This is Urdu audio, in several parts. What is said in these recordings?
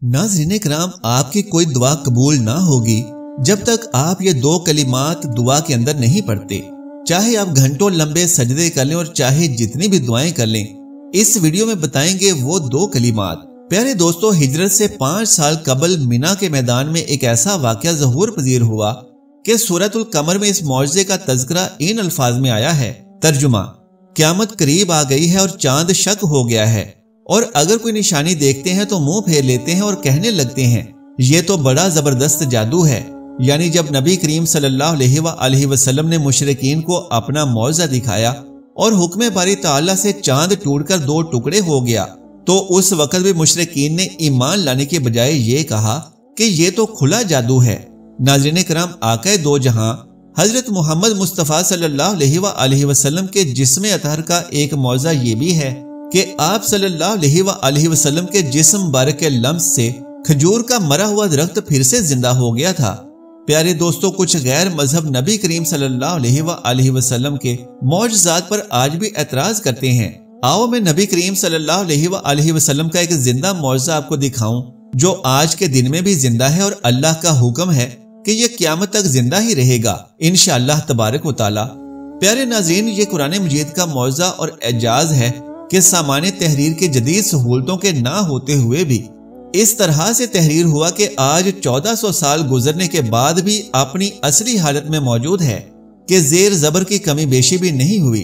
ناظرین کرام، آپ کی کوئی دعا قبول نہ ہوگی جب تک آپ یہ دو کلمات دعا کے اندر نہیں پڑھتے۔ چاہے آپ گھنٹوں لمبے سجدے کر لیں اور چاہے جتنی بھی دعائیں کر لیں، اس ویڈیو میں بتائیں گے وہ دو کلمات۔ پیارے دوستو، ہجرت سے 5 سال قبل مینا کے میدان میں ایک ایسا واقعہ ظہور پذیر ہوا کہ سورۃ القمر میں اس معجزے کا تذکرہ ان الفاظ میں آیا ہے۔ ترجمہ: قیامت قریب آ گئی ہے اور چاند شق ہو گیا ہے، اور اگر کوئی نشانی دیکھتے ہیں تو منہ پھیر لیتے ہیں اور کہنے لگتے ہیں یہ تو بڑا زبردست جادو ہے۔ یعنی جب نبی کریم صلی اللہ علیہ وآلہ وسلم نے مشرکین کو اپنا معجزہ دکھایا اور حکم باری تعالیٰ سے چاند ٹوٹ کر 2 ٹکڑے ہو گیا، تو اس وقت بھی مشرکین نے ایمان لانے کے بجائے یہ کہا کہ یہ تو کھلا جادو ہے۔ ناظرین کرام، آقا دو جہاں حضرت محمد مصطفیٰ صلی اللہ علیہ وآلہ وسلم کے جسم اطہر کا ایک معجزہ یہ بھی ہے کہ آپ صلی اللہ علیہ وآلہ وسلم کے جسم مبارک کے لمس سے کھجور کا مرا ہوا درخت پھر سے زندہ ہو گیا تھا۔ پیارے دوستو، کچھ غیر مذہب نبی کریم صلی اللہ علیہ وآلہ وسلم کے معجزات پر آج بھی اعتراض کرتے ہیں۔ آؤ میں نبی کریم صلی اللہ علیہ وآلہ وسلم کا ایک زندہ معجزہ آپ کو دکھاؤں جو آج کے دن میں بھی زندہ ہے، اور اللہ کا حکم ہے کہ یہ قیامت تک زندہ ہی رہے گا انشاءاللہ تبارک و تعالی۔ پیارے ناظرین، یہ قرآن مجید کا معجزہ اور اعجاز ہے کہ سامان تحریر کے جدید سہولتوں کے نہ ہوتے ہوئے بھی اس طرح سے تحریر ہوا کہ آج 1400 سال گزرنے کے بعد بھی اپنی اصلی حالت میں موجود ہے کہ زیر زبر کی کمی بیشی بھی نہیں ہوئی۔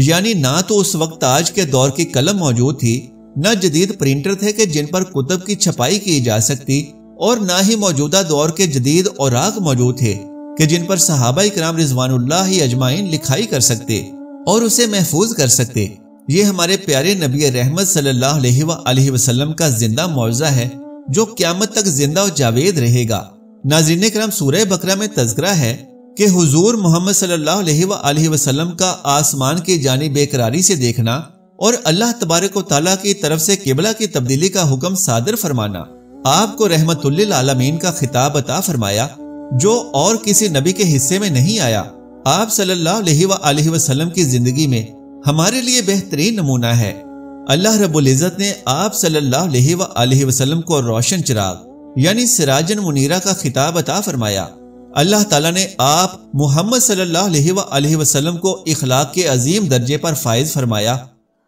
یعنی نہ تو اس وقت آج کے دور کی قلم موجود تھی، نہ جدید پرنٹر تھے کہ جن پر کتب کی چھپائی کی جا سکتی، اور نہ ہی موجودہ دور کے جدید اوراق موجود تھے کہ جن پر صحابہ کرام رضوان اللہ اجمعین لکھائی کر سکتے اور اسے محفوظ کر سکتے۔ یہ ہمارے پیارے نبی رحمت صلی اللہ علیہ وآلہ وسلم کا زندہ معجزہ ہے جو قیامت تک زندہ و جاوید رہے گا۔ ناظرین کرام، سورہ بقرہ میں تذکرہ ہے کہ حضور محمد صلی اللہ علیہ وآلہ وسلم کا آسمان کی جانب بے قراری سے دیکھنا اور اللہ تبارک و تعالیٰ کی طرف سے قبلہ کی تبدیلی کا حکم صادر فرمانا، آپ کو رحمت للعالمین کا خطاب عطا فرمایا جو اور کسی نبی کے حصے میں نہیں آیا۔ آپ صلی اللہ علیہ وآلہ وسلم کی زندگی میں ہمارے لیے بہترین نمونہ ہے۔ اللہ رب العزت نے آپ صلی اللہ علیہ وآلہ وسلم کو روشن چراغ یعنی سراجن منیرہ کا خطاب عطا فرمایا۔ اللہ تعالیٰ نے آپ محمد صلی اللہ علیہ وآلہ وسلم کو اخلاق کے عظیم درجے پر فائز فرمایا۔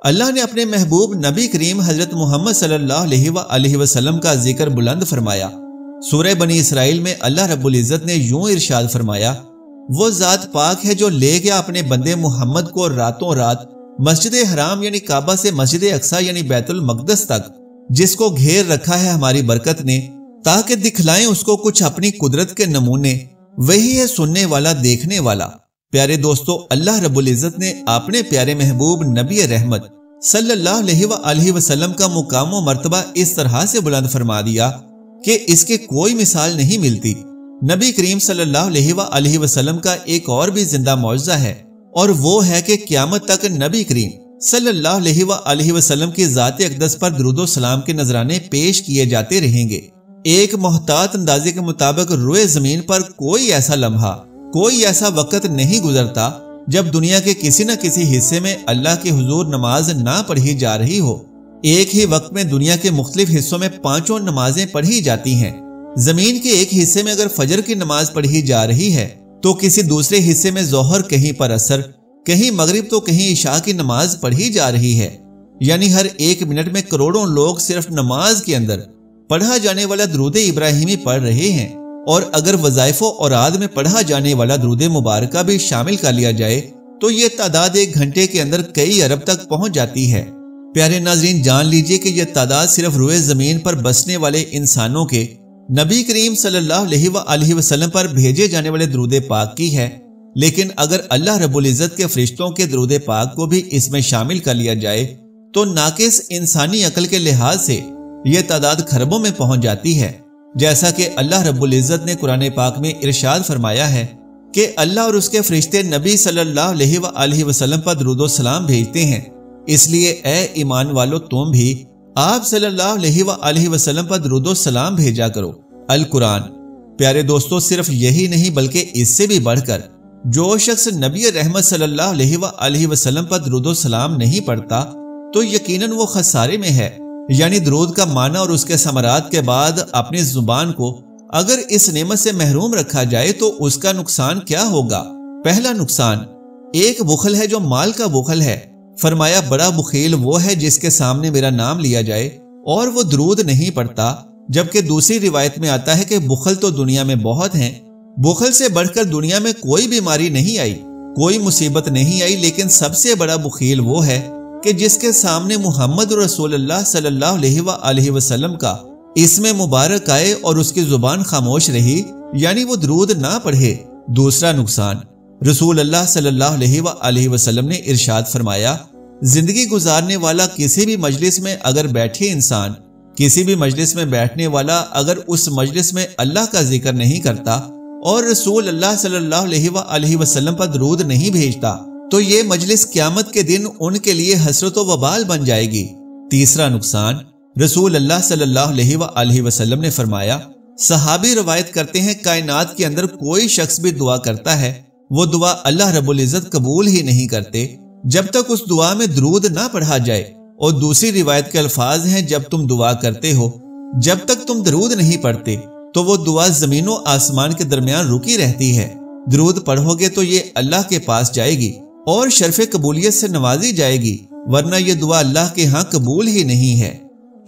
اللہ نے اپنے محبوب نبی کریم حضرت محمد صلی اللہ علیہ وآلہ وسلم کا ذکر بلند فرمایا۔ سورہ بنی اسرائیل میں اللہ رب العزت نے یوں ارشاد فرمایا، وہ ذات پاک ہے جو لے گیا اپنے بندے محمد کو راتوں رات مسجد حرام یعنی کعبہ سے مسجد اقصی یعنی بیت المقدس تک، جس کو گھیر رکھا ہے ہماری برکت نے، تاکہ دکھلائیں اس کو کچھ اپنی قدرت کے نمونے۔ وہی ہے سننے والا دیکھنے والا۔ پیارے دوستو، اللہ رب العزت نے اپنے پیارے محبوب نبی رحمت صلی اللہ علیہ وآلہ وسلم کا مقام و مرتبہ اس طرح سے بلند فرما دیا کہ اس کے کوئی مثال نہیں ملتی۔ نبی کریم صلی اللہ علیہ وآلہ وسلم کا ایک اور بھی زندہ معجزہ ہے، اور وہ ہے کہ قیامت تک نبی کریم صلی اللہ علیہ وآلہ وسلم کی ذات اقدس پر درود و سلام کے نذرانے پیش کیے جاتے رہیں گے۔ ایک محتاط اندازے کے مطابق روئے زمین پر کوئی ایسا لمحہ، کوئی ایسا وقت نہیں گزرتا جب دنیا کے کسی نہ کسی حصے میں اللہ کے حضور نماز نہ پڑھی جا رہی ہو۔ ایک ہی وقت میں دنیا کے مختلف حصوں میں 5 نمازیں پڑھی جاتی ہیں۔ زمین کے ایک حصے میں اگر فجر کی نماز پڑھی جا رہی ہے تو کسی دوسرے حصے میں ظہر، کہیں پر عصر، کہیں مغرب تو کہیں عشاء کی نماز پڑھی جا رہی ہے۔ یعنی ہر 1 منٹ میں کروڑوں لوگ صرف نماز کے اندر پڑھا جانے والا درود ابراہیمی پڑھ رہے ہیں، اور اگر وظائف و اوراد میں پڑھا جانے والا درود مبارکہ بھی شامل کر لیا جائے تو یہ تعداد 1 گھنٹے کے اندر کئی ارب تک پہنچ جاتی ہے۔ پیارے ناظرین، جان لیجئے کہ یہ تعداد صرف روئے زمین پر بسنے والے انسانوں کے نبی کریم صلی اللہ علیہ وآلہ وسلم پر بھیجے جانے والے درود پاک کی ہے، لیکن اگر اللہ رب العزت کے فرشتوں کے درود پاک کو بھی اس میں شامل کر لیا جائے تو ناقص انسانی عقل کے لحاظ سے یہ تعداد خربوں میں پہنچ جاتی ہے۔ جیسا کہ اللہ رب العزت نے قرآن پاک میں ارشاد فرمایا ہے کہ اللہ اور اس کے فرشتے نبی صلی اللہ علیہ وآلہ وسلم پر درود و سلام بھیجتے ہیں، اس لیے اے ایمان والو تم بھی آپ صلی اللہ علیہ وآلہ وسلم پر درود و سلام بھیجا کرو۔ القرآن۔ پیارے دوستو، صرف یہی نہیں بلکہ اس سے بھی بڑھ کر جو شخص نبی رحمت صلی اللہ علیہ وآلہ وسلم پر درود و سلام نہیں پڑھتا تو یقیناً وہ خسارے میں ہے۔ یعنی درود کا معنی اور اس کے ثمرات کے بعد اپنی زبان کو اگر اس نعمت سے محروم رکھا جائے تو اس کا نقصان کیا ہوگا؟ پہلا نقصان ایک بخل ہے جو مال کا بخل ہے۔ فرمایا بڑا بخیل وہ ہے جس کے سامنے میرا نام لیا جائے اور وہ درود نہیں پڑھتا، جبکہ دوسری روایت میں آتا ہے کہ بخل تو دنیا میں بہت ہیں، بخل سے بڑھ کر دنیا میں کوئی بیماری نہیں آئی، کوئی مصیبت نہیں آئی، لیکن سب سے بڑا بخیل وہ ہے کہ جس کے سامنے محمد رسول اللہ صلی اللہ علیہ وآلہ وسلم کا اسم مبارک آئے اور اس کی زبان خاموش رہی، یعنی وہ درود نہ پڑھے۔ دوسرا نقصان، رسول اللہ صلی اللہ علیہ وآلہ وسلم نے ارشاد فرمایا، زندگی گزارنے والا کسی بھی مجلس میں اگر بیٹھے انسان، کسی بھی مجلس میں بیٹھنے والا اگر اس مجلس میں اللہ کا ذکر نہیں کرتا اور رسول اللہ صلی اللہ علیہ وآلہ وسلم پر درود نہیں بھیجتا تو یہ مجلس قیامت کے دن ان کے لیے حسرت و وبال بن جائے گی۔ تیسرا نقصان، رسول اللہ صلی اللہ علیہ وآلہ وسلم نے فرمایا، صحابی روایت کرتے ہیں کائنات کے اندر کوئی شخص بھی دعا کرتا ہے وہ دعا اللہ رب العزت قبول ہی نہیں کرتے جب تک اس دعا میں درود نہ پڑھا جائے، اور دوسری روایت کے الفاظ ہیں، جب تم دعا کرتے ہو جب تک تم درود نہیں پڑھتے تو وہ دعا زمین و آسمان کے درمیان رکی رہتی ہے، درود پڑھو گے تو یہ اللہ کے پاس جائے گی اور شرف قبولیت سے نوازی جائے گی، ورنہ یہ دعا اللہ کے ہاں قبول ہی نہیں ہے۔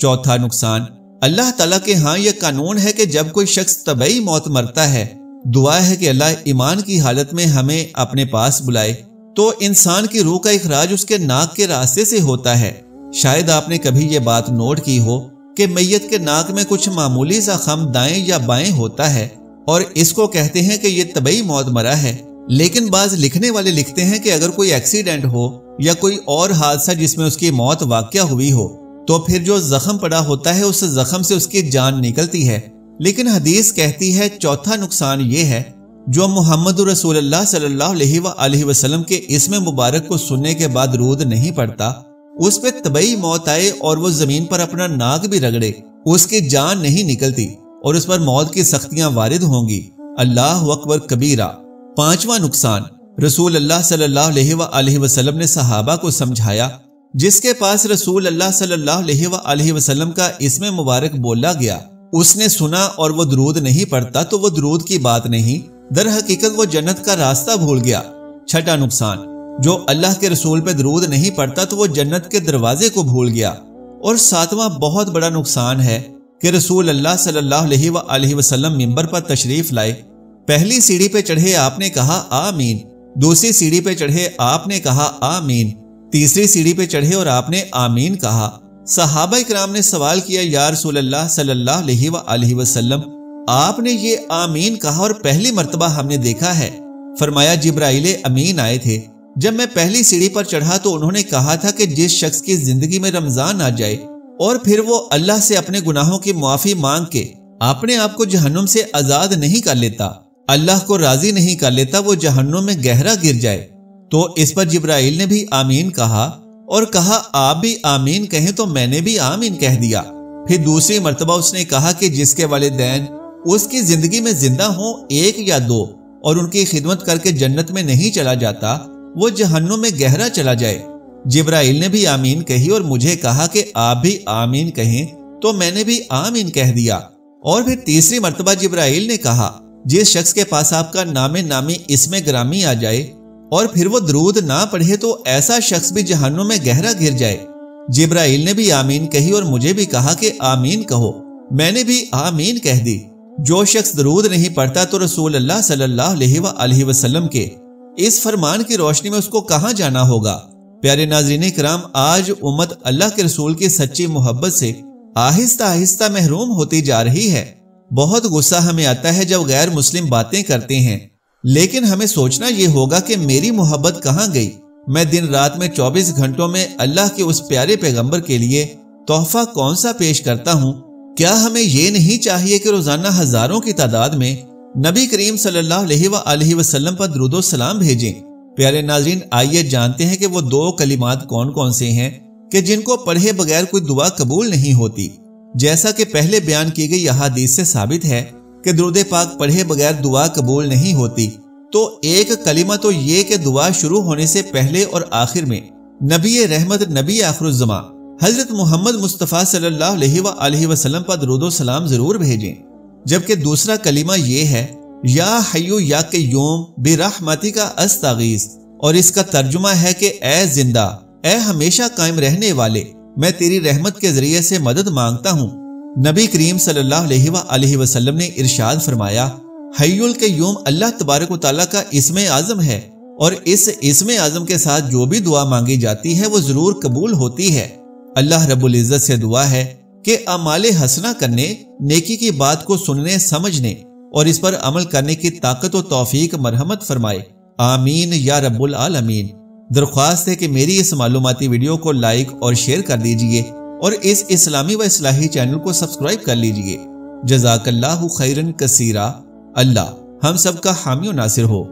چوتھا نقصان، اللہ تعالیٰ کے ہاں یہ قانون ہے کہ جب کوئی شخص طبعی موت مرتا ہے، دعا ہے کہ اللہ ایمان کی حالت میں ہمیں اپنے پاس بلائے، تو انسان کی روح کا اخراج اس کے ناک کے راستے سے ہوتا ہے۔ شاید آپ نے کبھی یہ بات نوٹ کی ہو کہ میت کے ناک میں کچھ معمولی سا خم دائیں یا بائیں ہوتا ہے اور اس کو کہتے ہیں کہ یہ طبعی موت مرا ہے، لیکن بعض لکھنے والے لکھتے ہیں کہ اگر کوئی ایکسیڈنٹ ہو یا کوئی اور حادثہ جس میں اس کی موت واقع ہوئی ہو تو پھر جو زخم پڑا ہوتا ہے اس زخم سے اس کی جان نکلتی ہے، لیکن حدیث کہتی ہے چوتھا نقصان یہ ہے، جو محمد رسول اللہ صلی اللہ علیہ وآلہ وسلم کے اسم مبارک کو سننے کے بعد درود نہیں پڑتا، اس پہ طبعی موت آئے اور وہ زمین پر اپنا ناک بھی رگڑے، اس کی جان نہیں نکلتی اور اس پر موت کی سختیاں وارد ہوں گی۔ اللہ اکبر کبیرہ۔ پانچواں نقصان، رسول اللہ صلی اللہ علیہ وآلہ وسلم نے صحابہ کو سمجھایا، جس کے پاس رسول اللہ صلی اللہ علیہ وآلہ وسلم کا اسم مبارک بولا گیا، اس نے سنا اور وہ درود نہیں پڑھتا تو وہ درود کی بات نہیں، در حقیقت وہ جنت کا راستہ بھول گیا۔ چھٹا نقصان، جو اللہ کے رسول پہ درود نہیں پڑھتا تو وہ جنت کے دروازے کو بھول گیا۔ اور ساتواں بہت بڑا نقصان ہے کہ رسول اللہ صلی اللہ علیہ وآلہ وسلم منبر پر تشریف لائے، پہلی سیڑھی پہ چڑھے آپ نے کہا آمین، دوسری سیڑھی پہ چڑھے آپ نے کہا آمین، تیسری سیڑھی پہ چڑھے اور آپ نے آمین کہا۔ صحابہ اکرام نے سوال کیا، یا رسول اللہ صلی اللہ علیہ وآلہ وسلم، آپ نے یہ آمین کہا اور پہلی مرتبہ ہم نے دیکھا ہے۔ فرمایا جبرائیل امین آئے تھے، جب میں پہلی سیڑھی پر چڑھا تو انہوں نے کہا تھا کہ جس شخص کی زندگی میں رمضان آ جائے اور پھر وہ اللہ سے اپنے گناہوں کی معافی مانگ کے اپنے آپ کو جہنم سے آزاد نہیں کر لیتا، اللہ کو راضی نہیں کر لیتا، وہ جہنم میں گہرا گر جائے۔ تو اس پر جبرائیل نے بھی آمین کہا اور کہا آپ بھی آمین کہیں تو میں نے بھی آمین کہہ دیا۔ پھر دوسری مرتبہ اس نے کہا کہ جس کے والدین اس کی زندگی میں زندہ ہوں، ایک یا دو، اور ان کی خدمت کر کے جنت میں نہیں چلا جاتا، وہ جہنم میں گہرا چلا جائے۔ جبرائیل نے بھی آمین کہی اور مجھے کہا کہ آپ بھی آمین کہیں تو میں نے بھی آمین کہہ دیا۔ اور پھر تیسری مرتبہ جبرائیل نے کہا جس شخص کے پاس آپ کا نام نامی اسم گرامی آ جائے اور پھر وہ درود نہ پڑھے تو ایسا شخص بھی جہنم میں گہرا گر جائے۔ جبرائیل نے بھی آمین کہی اور مجھے بھی کہا کہ آمین کہو، میں نے بھی آمین کہہ دی۔ جو شخص درود نہیں پڑھتا تو رسول اللہ صلی اللہ علیہ وآلہ وسلم کے اس فرمان کی روشنی میں اس کو کہاں جانا ہوگا؟ پیارے ناظرین کرام، آج امت اللہ کے رسول کی سچی محبت سے آہستہ آہستہ محروم ہوتی جا رہی ہے۔ بہت غصہ ہمیں آتا ہے جب غیر مسلم باتیں کرتے ہیں، لیکن ہمیں سوچنا یہ ہوگا کہ میری محبت کہاں گئی؟ میں دن رات میں 24 گھنٹوں میں اللہ کے اس پیارے پیغمبر کے لیے تحفہ کون سا پیش کرتا ہوں؟ کیا ہمیں یہ نہیں چاہیے کہ روزانہ ہزاروں کی تعداد میں نبی کریم صلی اللہ علیہ وآلہ وسلم پر درود و سلام بھیجیں؟ پیارے ناظرین، آئیے جانتے ہیں کہ وہ دو کلمات کون کون سے ہیں کہ جن کو پڑھے بغیر کوئی دعا قبول نہیں ہوتی۔ جیسا کہ پہلے بیان کی گئی احادیث سے ثابت ہے کہ درود پاک پڑھے بغیر دعا قبول نہیں ہوتی، تو ایک کلمہ تو یہ کہ دعا شروع ہونے سے پہلے اور آخر میں نبی رحمت، نبی آخر الزماں حضرت محمد مصطفیٰ صلی اللہ علیہ وآلہ وسلم پر درود و سلام ضرور بھیجیں۔ جبکہ دوسرا کلمہ یہ ہے یا حیو یا قیوم برحمتک استغیث، اور اس کا ترجمہ ہے کہ اے زندہ، اے ہمیشہ قائم رہنے والے، میں تیری رحمت کے ذریعے سے مدد مانگتا ہوں۔ نبی کریم صلی اللہ علیہ وآلہ وسلم نے ارشاد فرمایا، حی القیوم اللہ تبارک و تعالیٰ کا اسم اعظم ہے، اور اس اسم اعظم کے ساتھ جو بھی دعا مانگی جاتی ہے وہ ضرور قبول ہوتی ہے۔ اللہ رب العزت سے دعا ہے کہ اعمال حسنہ کرنے، نیکی کی بات کو سننے سمجھنے اور اس پر عمل کرنے کی طاقت و توفیق مرحمت فرمائے، آمین یا رب العالمین۔ درخواست ہے کہ میری اس معلوماتی ویڈیو کو لائک اور شیئر کر دیجئے اور اس اسلامی و اصلاحی چینل کو سبسکرائب کر لیجئے۔ جزاک اللہ خیرن کثیرا۔ اللہ ہم سب کا حامی و ناصر ہو۔